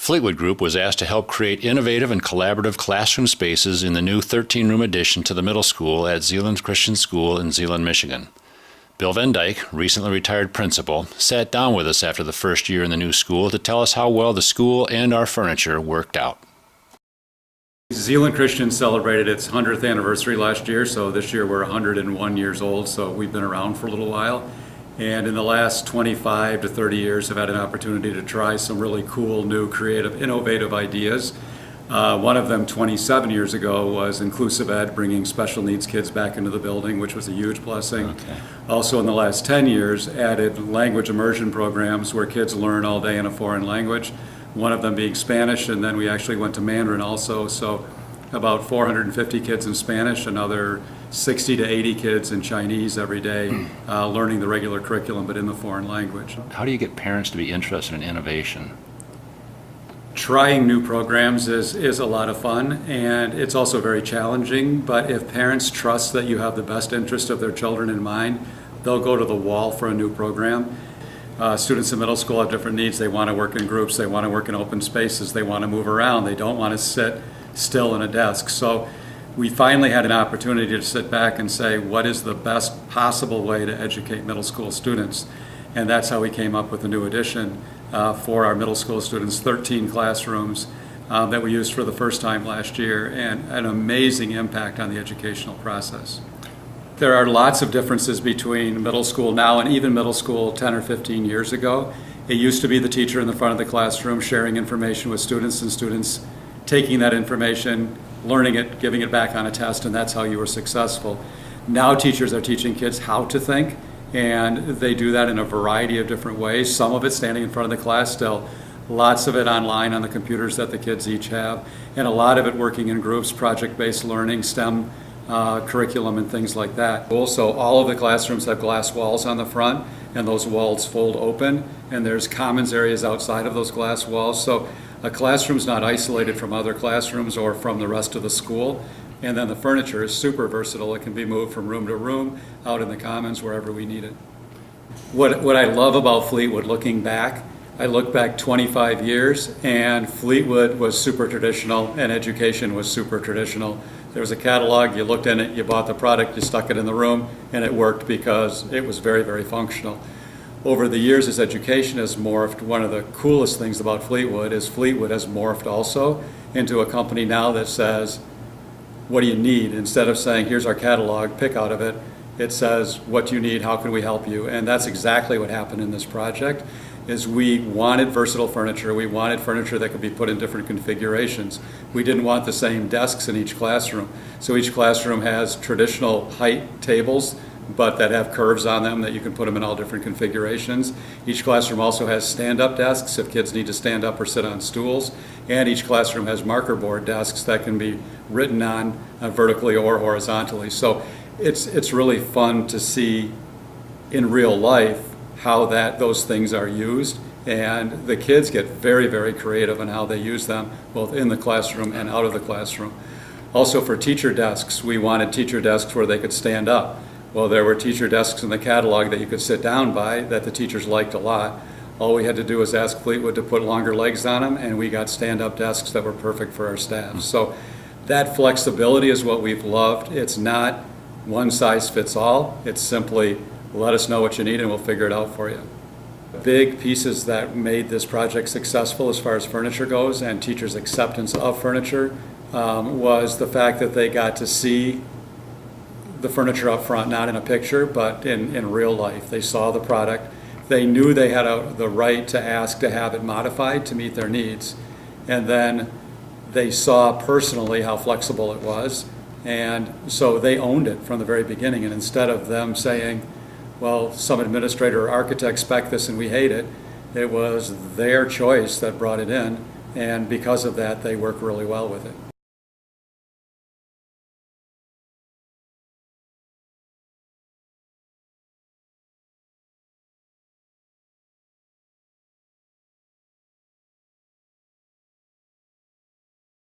Fleetwood Group was asked to help create innovative and collaborative classroom spaces in the new 13-room addition to the middle school at Zeeland Christian School in Zeeland, Michigan. Bill Van Dyk, recently retired principal, sat down with us after the first year in the new school to tell us how well the school and our furniture worked out. Zeeland Christian celebrated its 100th anniversary last year, so this year we're 101 years old, so we've been around for a little while. And in the last 25 to 30 years, have had an opportunity to try some really cool, new, creative, innovative ideas. One of them 27 years ago was inclusive ed, bringing special needs kids back into the building, which was a huge blessing. Okay. Also in the last 10 years, added language immersion programs where kids learn all day in a foreign language, one of them being Spanish, and then we actually went to Mandarin also. So about 450 kids in Spanish, another 60 to 80 kids in Chinese every day, learning the regular curriculum but in the foreign language. How do you get parents to be interested in innovation? Trying new programs is a lot of fun, and it's also very challenging, but if parents trust that you have the best interest of their children in mind, they'll go to the wall for a new program. Students in middle school have different needs. They want to work in groups, they want to work in open spaces, they want to move around, they don't want to sit still in a desk. So we finally had an opportunity to sit back and say, what is the best possible way to educate middle school students? And that's how we came up with the new addition for our middle school students, 13 classrooms that we used for the first time last year, and an amazing impact on the educational process. There are lots of differences between middle school now and even middle school 10 or 15 years ago. It used to be the teacher in the front of the classroom sharing information with students, and students taking that information, learning it, giving it back on a test, and that's how you were successful. Now teachers are teaching kids how to think, and they do that in a variety of different ways. Some of it standing in front of the class still, lots of it online on the computers that the kids each have, and a lot of it working in groups, project-based learning, STEM curriculum and things like that. Also, all of the classrooms have glass walls on the front, and those walls fold open, and there's commons areas outside of those glass walls. So a classroom's not isolated from other classrooms or from the rest of the school. And then the furniture is super versatile. It can be moved from room to room, out in the commons, wherever we need it. What I love about Fleetwood, looking back, I look back 25 years, and Fleetwood was super traditional, and education was super traditional. There was a catalog, you looked in it, you bought the product, you stuck it in the room, and it worked because it was very, very functional. Over the years, as education has morphed, one of the coolest things about Fleetwood is Fleetwood has morphed also into a company now that says, what do you need? Instead of saying, here's our catalog, pick out of it, it says, what do you need, how can we help you? And that's exactly what happened in this project, is we wanted versatile furniture. We wanted furniture that could be put in different configurations. We didn't want the same desks in each classroom. So each classroom has traditional height tables, but that have curves on them that you can put them in all different configurations. Each classroom also has stand-up desks if kids need to stand up or sit on stools. And each classroom has marker board desks that can be written on vertically or horizontally. So it's really fun to see in real life how those things are used. And the kids get very, very creative in how they use them, both in the classroom and out of the classroom. Also for teacher desks, we wanted teacher desks where they could stand up. Well, there were teacher desks in the catalog that you could sit down by that the teachers liked a lot. All we had to do was ask Fleetwood to put longer legs on them, and we got stand-up desks that were perfect for our staff. So that flexibility is what we've loved. It's not one size fits all. It's simply let us know what you need and we'll figure it out for you. Big pieces that made this project successful as far as furniture goes and teachers' acceptance of furniture was the fact that they got to see the furniture up front, not in a picture, but in real life. They saw the product. They knew they had the right to ask to have it modified to meet their needs. And then they saw personally how flexible it was. And so they owned it from the very beginning. And instead of them saying, well, some administrator or architect spec this and we hate it, it was their choice that brought it in. And because of that, they work really well with it.